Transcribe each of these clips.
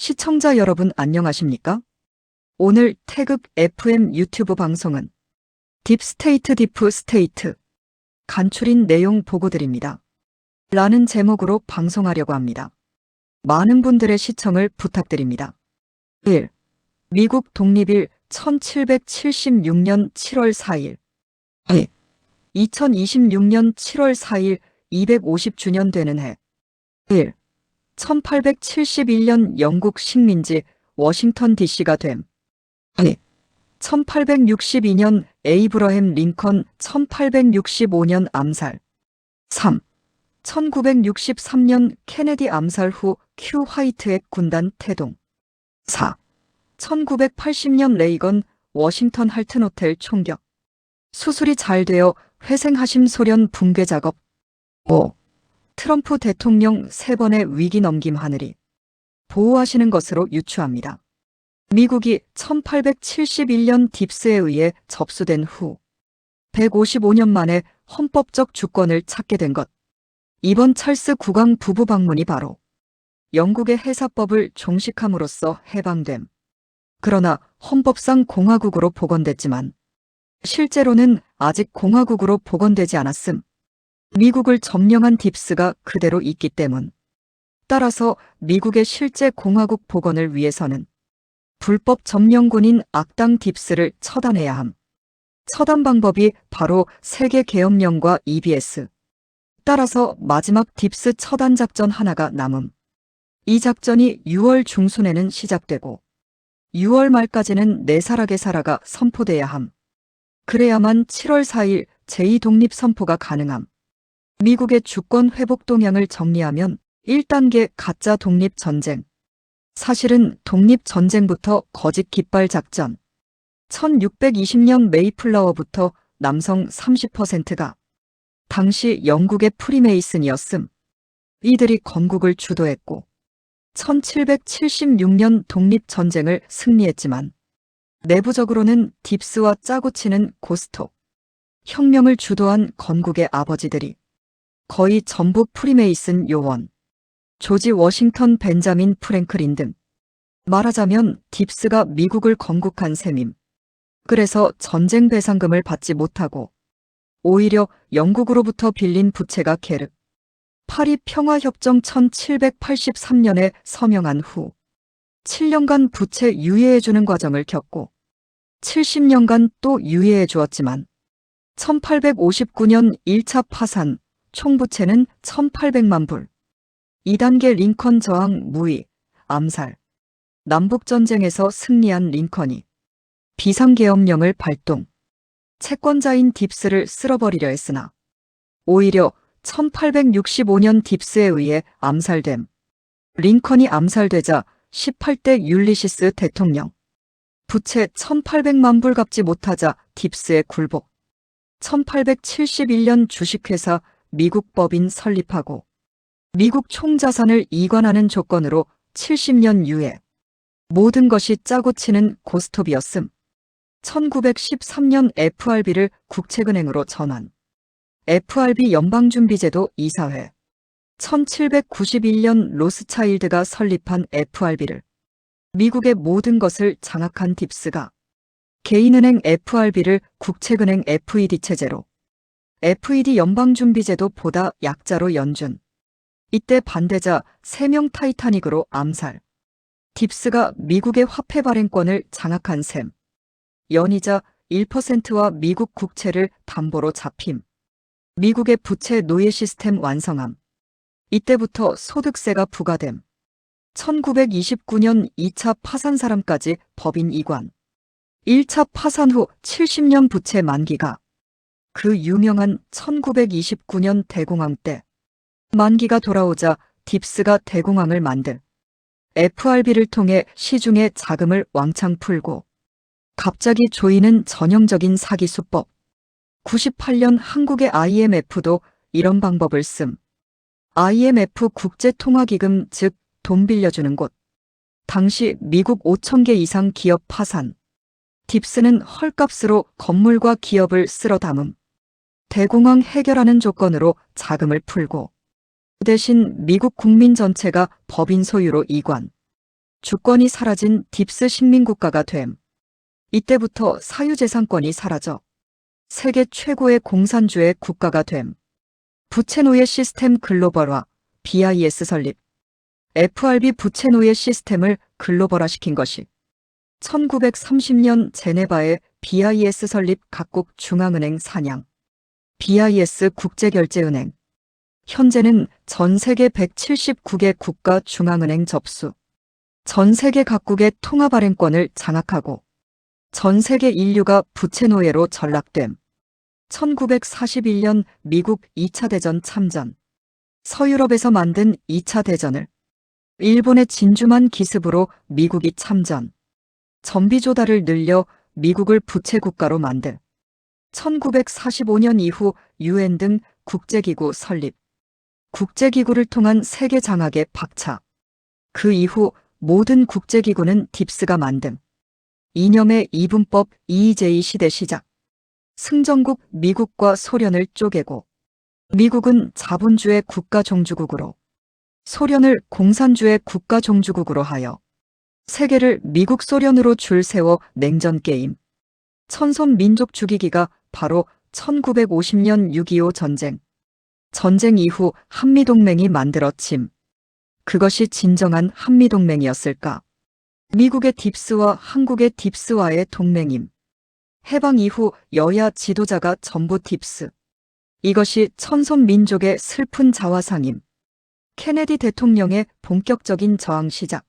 시청자 여러분 안녕하십니까? 오늘 태극 FM 유튜브 방송은 딥스테이트 디프스테이트 간추린 내용 보고드립니다. 라는 제목으로 방송하려고 합니다. 많은 분들의 시청을 부탁드립니다. 1. 미국 독립일 1776년 7월 4일 2. 2026년 7월 4일 250주년 되는 해 1. 1871년 영국 식민지 워싱턴 DC가 됨 2. 1862년 에이브러햄 링컨 1865년 암살 3. 1963년 케네디 암살 후 큐 화이트액 군단 태동 4. 1980년 레이건 워싱턴 할튼 호텔 총격 수술이 잘 되어 회생하심 소련 붕괴 작업 5. 트럼프 대통령 3번의 위기 넘김 하늘이 보호하시는 것으로 유추합니다. 미국이 1871년 딥스에 의해 접수된 후 155년 만에 헌법적 주권을 찾게 된 것. 이번 찰스 국왕 부부 방문이 바로 영국의 해사법을 종식함으로써 해방됨. 그러나 헌법상 공화국으로 복원됐지만 실제로는 아직 공화국으로 복원되지 않았음. 미국을 점령한 딥스가 그대로 있기 때문. 따라서 미국의 실제 공화국 복원을 위해서는 불법 점령군인 악당 딥스를 처단해야 함. 처단 방법이 바로 세계계엄령과 EBS. 따라서 마지막 딥스 처단 작전 하나가 남음. 이 작전이 6월 중순에는 시작되고 6월 말까지는 내사락의 사라가 선포돼야 함. 그래야만 7월 4일 제2독립선포가 가능함. 미국의 주권 회복 동향을 정리하면 1단계 가짜 독립전쟁. 사실은 독립전쟁부터 거짓 깃발 작전. 1620년 메이플라워부터 남성 30%가 당시 영국의 프리메이슨이었음. 이들이 건국을 주도했고 1776년 독립전쟁을 승리했지만 내부적으로는 딥스와 짜고 치는 고스톱. 혁명을 주도한 건국의 아버지들이 거의 전부 프리메이슨 요원, 조지 워싱턴 벤자민 프랭클린 등. 말하자면 딥스가 미국을 건국한 셈임. 그래서 전쟁 배상금을 받지 못하고 오히려 영국으로부터 빌린 부채가 계륵. 파리 평화협정 1783년에 서명한 후 7년간 부채 유예해주는 과정을 겪고 70년간 또 유예해 주었지만 1859년 1차 파산, 총부채는 1800만 불. 2단계 링컨 저항 무위, 암살. 남북전쟁에서 승리한 링컨이 비상계엄령을 발동. 채권자인 딥스를 쓸어버리려 했으나 오히려 1865년 딥스에 의해 암살됨. 링컨이 암살되자 18대 율리시스 대통령. 부채 1800만 불 갚지 못하자 딥스의 굴복. 1871년 주식회사 미국 법인 설립하고 미국 총자산을 이관하는 조건으로 70년 유예. 모든 것이 짜고 치는 고스톱이었음. 1913년 FRB를 국책은행으로 전환. FRB 연방준비제도 이사회. 1791년 로스차일드가 설립한 FRB를 미국의 모든 것을 장악한 딥스가 개인은행 FRB를 국책은행 FED 체제로 FED 연방준비제도보다 약자로 연준. 이때 반대자 3명 타이타닉으로 암살. 딥스가 미국의 화폐 발행권을 장악한 셈. 연이자 1%와 미국 국채를 담보로 잡힘. 미국의 부채 노예 시스템 완성함. 이때부터 소득세가 부과됨. 1929년 2차 파산 사람까지 법인 이관. 1차 파산 후 70년 부채 만기가 그 유명한 1929년 대공황 때 만기가 돌아오자 딥스가 대공황을 만들 FRB를 통해 시중에 자금을 왕창 풀고 갑자기 조이는 전형적인 사기 수법. 98년 한국의 IMF도 이런 방법을 씀. IMF 국제통화기금 즉 돈 빌려주는 곳. 당시 미국 5,000개 이상 기업 파산. 딥스는 헐값으로 건물과 기업을 쓸어 담음. 대공황 해결하는 조건으로 자금을 풀고 그 대신 미국 국민 전체가 법인 소유로 이관. 주권이 사라진 딥스 식민국가가 됨. 이때부터 사유재산권이 사라져 세계 최고의 공산주의 국가가 됨. 부채노예 시스템 글로벌화, BIS 설립. FRB 부채노예 시스템을 글로벌화시킨 것이 1930년 제네바의 BIS 설립 각국 중앙은행 산양, BIS 국제결제은행. 현재는 전 세계 179개 국가 중앙은행 접수, 전 세계 각국의 통화발행권을 장악하고 전 세계 인류가 부채노예로 전락됨. 1941년 미국 2차 대전 참전, 서유럽에서 만든 2차 대전을 일본의 진주만 기습으로 미국이 참전, 전비 조달을 늘려 미국을 부채국가로 만들 1945년 이후 UN 등 국제기구 설립, 국제기구를 통한 세계 장악의 박차. 그 이후 모든 국제기구는 딥스가 만듦. 이념의 이분법 EJ 시대 시작. 승전국 미국과 소련을 쪼개고 미국은 자본주의 국가종주국으로 소련을 공산주의 국가종주국으로 하여 세계를 미국 소련으로 줄 세워 냉전게임. 천손 민족 죽이기가 바로 1950년 6.25 전쟁. 전쟁 이후 한미동맹이 만들어짐. 그것이 진정한 한미동맹이었을까? 미국의 딥스와 한국의 딥스와의 동맹임. 해방 이후 여야 지도자가 전부 딥스. 이것이 천손 민족의 슬픈 자화상임. 케네디 대통령의 본격적인 저항 시작.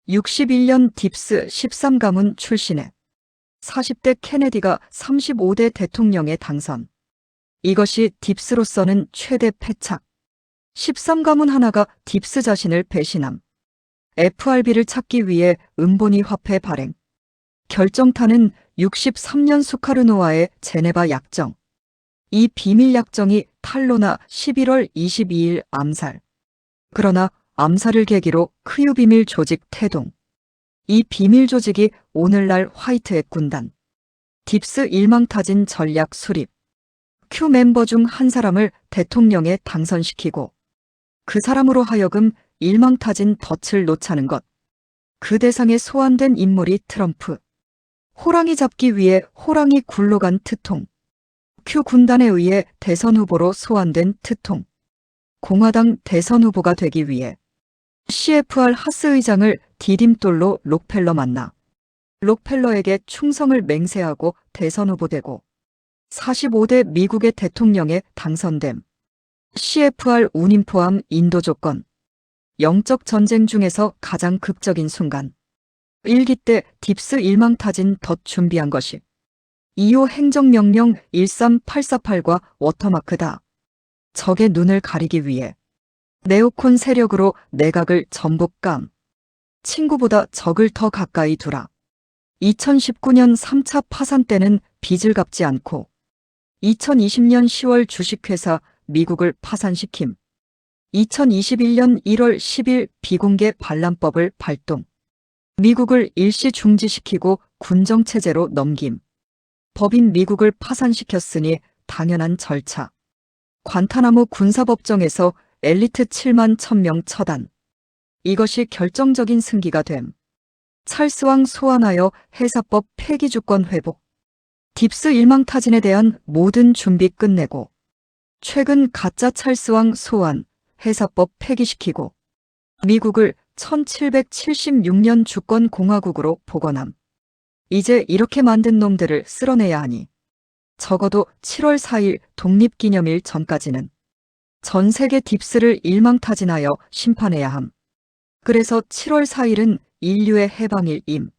61년 딥스 13가문 출신에 40대 케네디가 35대 대통령에 당선. 이것이 딥스로서는 최대 패착. 13가문 하나가 딥스 자신을 배신함. FRB를 찾기 위해 은본위 화폐 발행. 결정타는 63년 수카르노와의 제네바 약정. 이 비밀 약정이 탄로나 11월 22일 암살. 그러나 암살을 계기로 크유 비밀 조직 태동. 이 비밀 조직이 오늘날 화이트햇 군단. 딥스 일망타진 전략 수립. 큐 멤버 중 한 사람을 대통령에 당선시키고 그 사람으로 하여금 일망타진 덫을 놓자는 것. 그 대상에 소환된 인물이 트럼프. 호랑이 잡기 위해 호랑이 굴러간 트통. 큐 군단에 의해 대선 후보로 소환된 트통. 공화당 대선 후보가 되기 위해 CFR 하스 의장을 디딤돌로 록펠러 만나 록펠러에게 충성을 맹세하고 대선 후보되고 45대 미국의 대통령에 당선됨. CFR 운임 포함 인도 조건. 영적 전쟁 중에서 가장 극적인 순간. 1기 때 딥스 일망타진 덫 준비한 것이 2호 행정명령 13848과 워터마크다. 적의 눈을 가리기 위해 네오콘 세력으로 내각을 전부 깜. 친구보다 적을 더 가까이 두라. 2019년 3차 파산 때는 빚을 갚지 않고 2020년 10월 주식회사 미국을 파산시킴. 2021년 1월 10일 비공개 반란법을 발동. 미국을 일시 중지시키고 군정체제로 넘김. 법인 미국을 파산시켰으니 당연한 절차. 관타나모 군사법정에서 엘리트 7만 1000명 처단. 이것이 결정적인 승기가 됨. 찰스왕 소환하여 회사법 폐기 주권 회복. 딥스 일망타진에 대한 모든 준비 끝내고 최근 가짜 찰스왕 소환, 회사법 폐기시키고 미국을 1776년 주권공화국으로 복원함. 이제 이렇게 만든 놈들을 쓸어내야 하니 적어도 7월 4일 독립기념일 전까지는 전 세계 딥스를 일망타진하여 심판해야 함. 그래서 7월 4일은 인류의 해방일임.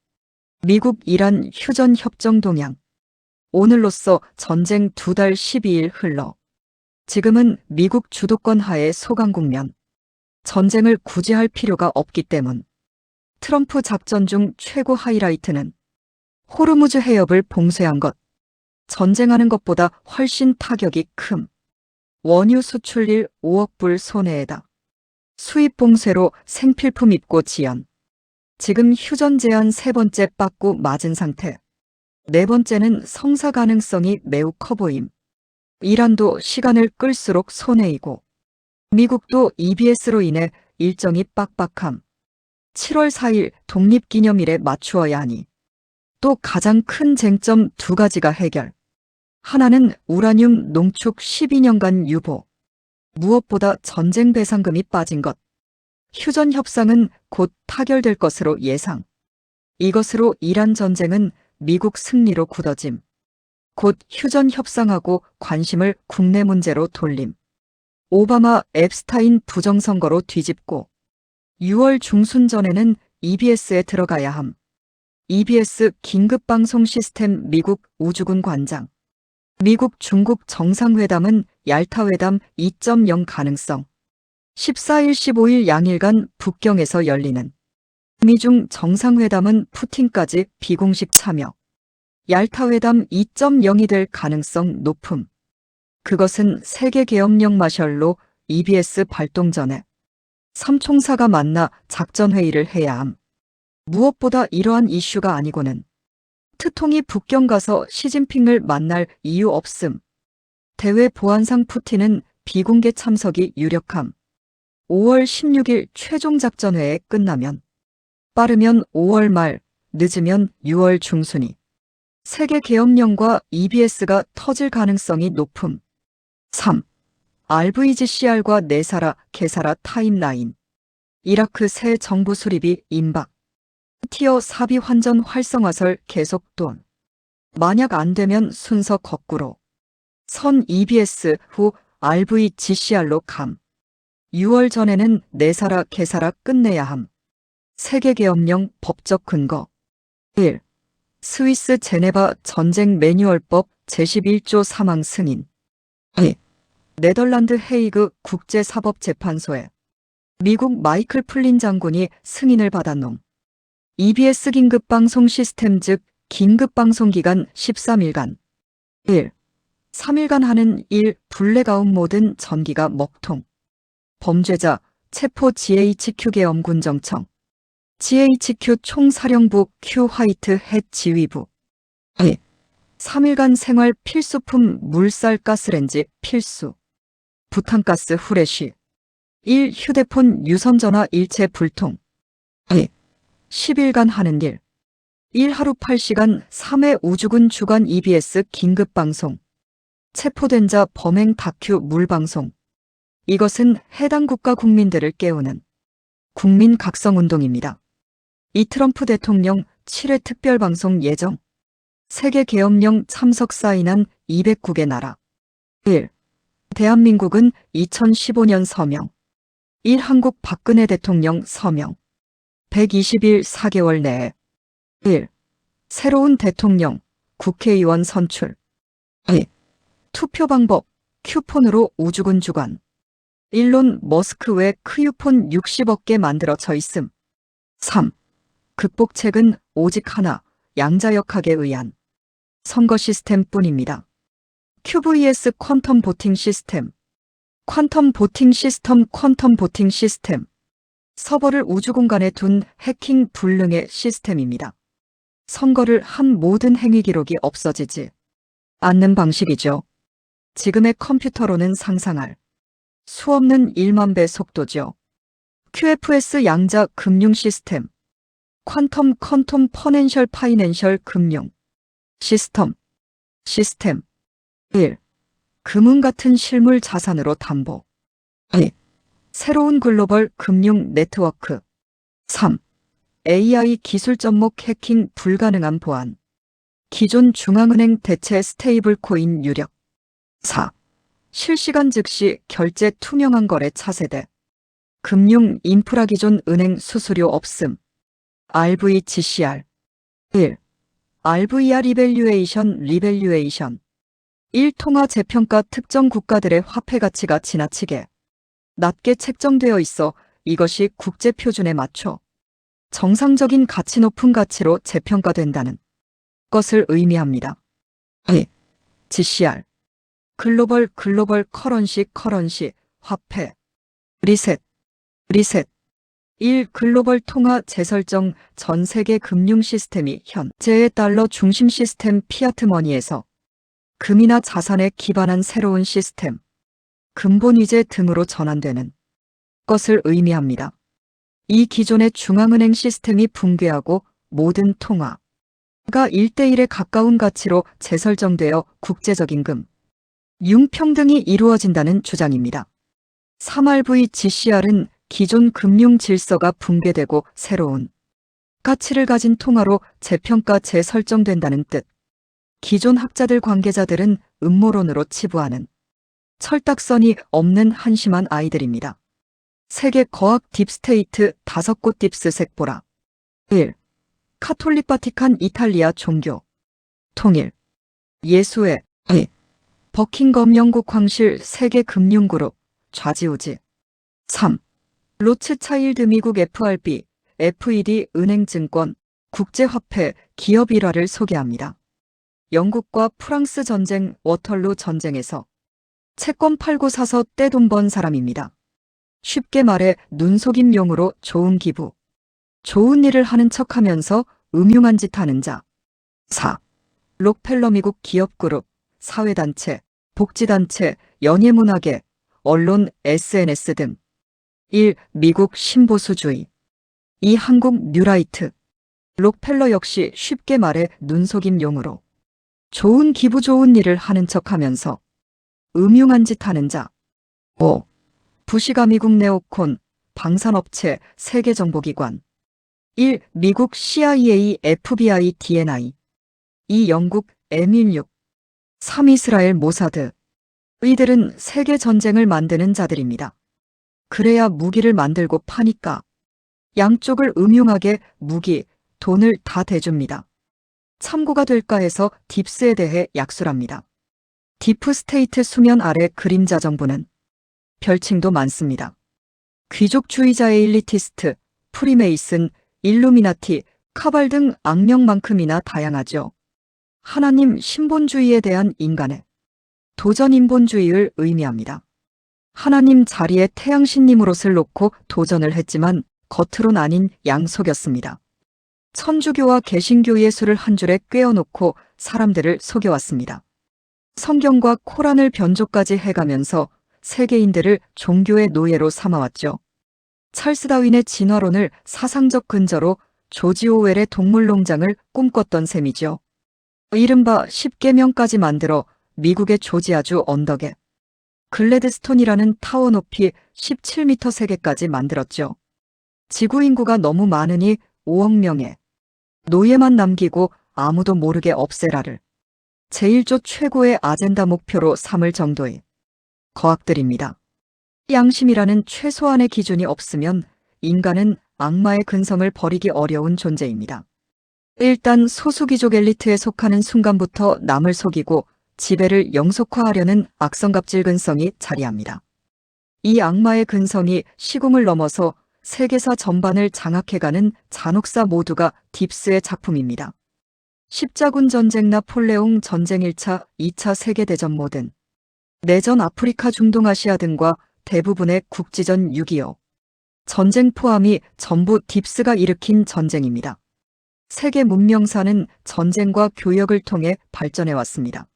미국 이란 휴전 협정 동향. 오늘로써 전쟁 2달 12일 흘러 지금은 미국 주도권 하에 소강 국면. 전쟁을 굳이 할 필요가 없기 때문. 트럼프 작전 중 최고 하이라이트는 호르무즈 해협을 봉쇄한 것. 전쟁하는 것보다 훨씬 타격이 큼. 원유 수출일 5억 불 손해에다. 수입 봉쇄로 생필품 입고 지연. 지금 휴전 제한 3번째 빠꾸 맞은 상태. 4번째는 성사 가능성이 매우 커 보임. 이란도 시간을 끌수록 손해이고 미국도 EBS로 인해 일정이 빡빡함. 7월 4일 독립기념일에 맞추어야 하니 또 가장 큰 쟁점 두 가지가 해결. 하나는 우라늄 농축 12년간 유보. 무엇보다 전쟁 배상금이 빠진 것. 휴전 협상은 곧 타결될 것으로 예상. 이것으로 이란 전쟁은 미국 승리로 굳어짐. 곧 휴전 협상하고 관심을 국내 문제로 돌림. 오바마 앱스타인 부정선거로 뒤집고 6월 중순 전에는 EBS에 들어가야 함. EBS 긴급방송 시스템 미국 우주군 관장. 미국 중국 정상회담은 얄타회담 2.0 가능성. 14일 15일 양일간 북경에서 열리는 미중 정상회담은 푸틴까지 비공식 참여. 얄타회담 2.0이 될 가능성 높음. 그것은 세계계엄령 마셜로 EBS 발동 전에 삼총사가 만나 작전회의를 해야 함. 무엇보다 이러한 이슈가 아니고는 트통이 북경 가서 시진핑을 만날 이유 없음. 대외 보안상 푸틴은 비공개 참석이 유력함. 5월 16일 최종 작전회에 끝나면 빠르면 5월 말, 늦으면 6월 중순이 세계계엄령과 EBS가 터질 가능성이 높음. 3. RVGCR과 네사라, 게사라 타임라인. 이라크 새 정부 수립이 임박. 티어 4비 환전 활성화설 계속 돈. 만약 안 되면 순서 거꾸로. 선 EBS 후 RVGCR로 감. 6월 전에는 네사라, 게사라 끝내야 함. 세계계엄령 법적 근거. 1. 스위스 제네바 전쟁 매뉴얼법 제11조 사망 승인. 2. 네덜란드 헤이그 국제사법재판소에 미국 마이클 플린 장군이 승인을 받은 놈. EBS 긴급방송 시스템 즉 긴급방송기간 13일간 1. 3일간 하는 1. 블랙아웃 모든 전기가 먹통. 범죄자 체포 GHQ 계엄군 정청. GHQ 총사령부 Q 화이트 햇 지휘부. 2. 3일간 생활 필수품 물살 가스렌지 필수. 부탄가스 후레쉬. 1. 휴대폰 유선전화 일체 불통. 2. 10일간 하는 일. 1. 하루 8시간 3회 우주군 주간 EBS 긴급방송. 체포된 자 범행 다큐 물방송. 이것은 해당 국가 국민들을 깨우는 국민 각성운동입니다. 이 트럼프 대통령 7회 특별방송 예정. 세계계엄령 참석 사인한 209개 나라. 1. 대한민국은 2015년 서명. 1. 한국 박근혜 대통령 서명. 120일 4개월 내에. 1. 새로운 대통령, 국회의원 선출. 2. 투표 방법, 큐폰으로 우주군 주관. 일론 머스크 외 크유폰 60억 개 만들어져 있음. 3. 극복책은 오직 하나, 양자역학에 의한 선거 시스템뿐입니다. QVS 퀀텀 보팅 시스템. 퀀텀 보팅 시스템 퀀텀 보팅 시스템. 서버를 우주 공간에 둔 해킹 불능의 시스템입니다. 선거를 한 모든 행위 기록이 없어지지 않는 방식이죠. 지금의 컴퓨터로는 상상할 수 없는 1만 배 속도죠. QFS 양자 금융 시스템. 퀀텀 퍼넨셜 파이낸셜 금융 시스템. 1. 금은 같은 실물 자산으로 담보. 2. 새로운 글로벌 금융 네트워크. 3. AI 기술 접목 해킹 불가능한 보안. 기존 중앙은행 대체 스테이블 코인 유력. 4. 실시간 즉시 결제 투명한 거래 차세대. 금융 인프라 기존 은행 수수료 없음. RVGCR. 1. RVR 리밸류에이션. 1. 통화 재평가 특정 국가들의 화폐 가치가 지나치게 낮게 책정되어 있어 이것이 국제 표준에 맞춰 정상적인 가치 높은 가치로 재평가된다는 것을 의미합니다. 2. GCR. 글로벌 커런시 화폐. 리셋. 1. 글로벌 통화 재설정 전 세계 금융 시스템이 현재의 달러 중심 시스템 피아트 머니에서 금이나 자산에 기반한 새로운 시스템, 근본 위제 등으로 전환되는 것을 의미합니다. 이 기존의 중앙은행 시스템이 붕괴하고 모든 통화가 1대1에 가까운 가치로 재설정되어 국제적인 금, 융평등이 이루어진다는 주장입니다. 3RVGCR은 기존 금융 질서가 붕괴되고 새로운 가치를 가진 통화로 재평가 재설정된다는 뜻. 기존 학자들 관계자들은 음모론으로 치부하는 철딱선이 없는 한심한 아이들입니다. 세계 거학 딥스테이트 5곳 딥스 색보라. 1. 카톨릭 바티칸 이탈리아 종교 통일 예수회 2. 버킹엄 영국 황실 세계 금융그룹 좌지우지 3. 로츠차일드 미국 FRB FED 은행증권 국제화폐 기업 일화를 소개합니다. 영국과 프랑스 전쟁 워털루 전쟁에서 채권 팔고 사서 떼돈 번 사람입니다. 쉽게 말해 눈속임용으로 좋은 기부, 좋은 일을 하는 척하면서 음흉한 짓 하는 자. 4. 록펠러 미국 기업그룹, 사회단체, 복지단체, 연예문화계, 언론, SNS 등. 1. 미국 신보수주의. 2. 한국 뉴라이트. 록펠러 역시 쉽게 말해 눈속임용으로 좋은 기부 좋은 일을 하는 척하면서 음흉한 짓 하는 자. 5. 부시가 미국 네오콘, 방산업체, 세계정보기관. 1. 미국 CIA, FBI, DNI. 2. 영국 M16. 3. 이스라엘 모사드. 이들은 세계전쟁을 만드는 자들입니다. 그래야 무기를 만들고 파니까 양쪽을 음흉하게 무기, 돈을 다 대줍니다. 참고가 될까 해서 딥스에 대해 약술합니다. 딥스테이트 수면 아래 그림자 정부는 별칭도 많습니다. 귀족주의자의 일리티스트, 프리메이슨, 일루미나티, 카발 등 악명만큼이나 다양하죠. 하나님 신본주의에 대한 인간의 도전 인본주의를 의미합니다. 하나님 자리에 태양신님으로를 놓고 도전을 했지만 겉으론 아닌 양속였습니다. 천주교와 개신교 예수를 한 줄에 꿰어놓고 사람들을 속여왔습니다. 성경과 코란을 변조까지 해가면서 세계인들을 종교의 노예로 삼아왔죠. 찰스 다윈의 진화론을 사상적 근저로 조지 오웰의 동물농장을 꿈꿨던 셈이죠. 이른바 10계명까지 만들어 미국의 조지아주 언덕에 글래드스톤이라는 타워 높이 17m 세계까지 만들었죠. 지구 인구가 너무 많으니 5억 명의 노예만 남기고 아무도 모르게 없애라를 제1조 최고의 아젠다 목표로 삼을 정도의 거학들입니다. 양심이라는 최소한의 기준이 없으면 인간은 악마의 근성을 버리기 어려운 존재입니다. 일단 소수귀족 엘리트에 속하는 순간부터 남을 속이고 지배를 영속화하려는 악성갑질 근성이 자리합니다. 이 악마의 근성이 시공을 넘어서 세계사 전반을 장악해가는 잔혹사 모두가 딥스의 작품입니다. 십자군 전쟁 나폴레옹 전쟁 1차, 2차 세계대전 모든 내전 아프리카 중동아시아 등과 대부분의 국지전 6.25 전쟁 포함이 전부 딥스가 일으킨 전쟁입니다. 세계 문명사는 전쟁과 교역을 통해 발전해왔습니다.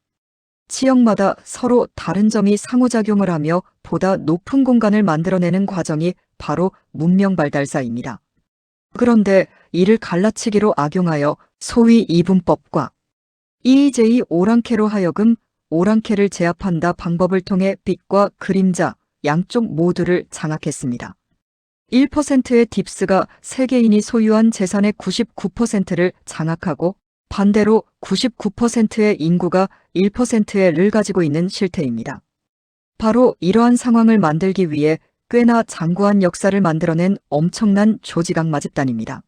지역마다 서로 다른 점이 상호작용을 하며 보다 높은 공간을 만들어내는 과정이 바로 문명 발달사입니다. 그런데 이를 갈라치기로 악용하여 소위 이분법과 EJ 오랑캐로 하여금 오랑캐를 제압한다 방법을 통해 빛과 그림자 양쪽 모두를 장악했습니다. 1%의 딥스가 세계인이 소유한 재산의 99%를 장악하고 반대로 99%의 인구가 1%의 를 가지고 있는 실태입니다. 바로 이러한 상황을 만들기 위해 꽤나 장구한 역사를 만들어낸 엄청난 조직악마 집단입니다.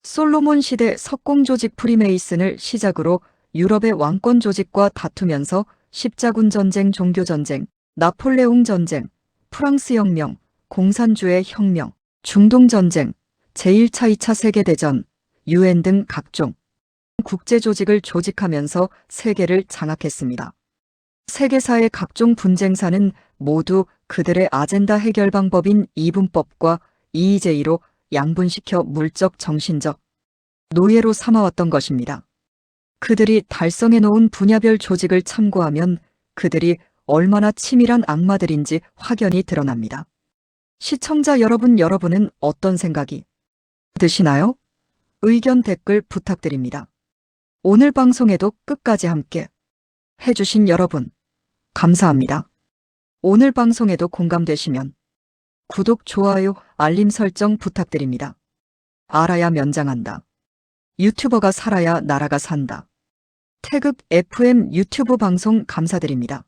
솔로몬 시대 석공 조직 프리메이슨을 시작으로 유럽의 왕권 조직과 다투면서 십자군 전쟁, 종교 전쟁, 나폴레옹 전쟁, 프랑스 혁명, 공산주의 혁명, 중동 전쟁, 제1차, 2차 세계대전, UN 등 각종 국제 조직을 조직하면서 세계를 장악했습니다. 세계사의 각종 분쟁사는 모두 그들의 아젠다 해결 방법인 이분법과 EJ로 양분시켜 물적 정신적 노예로 삼아왔던 것입니다. 그들이 달성해 놓은 분야별 조직을 참고하면 그들이 얼마나 치밀한 악마들인지 확연히 드러납니다. 시청자 여러분은 어떤 생각이 드시나요? 의견 댓글 부탁드립니다. 오늘 방송에도 끝까지 함께 해주신 여러분, 감사합니다. 오늘 방송에도 공감되시면 구독, 좋아요, 알림 설정 부탁드립니다. 알아야 면장한다. 유튜버가 살아야 나라가 산다. 태극 FM 유튜브 방송 감사드립니다.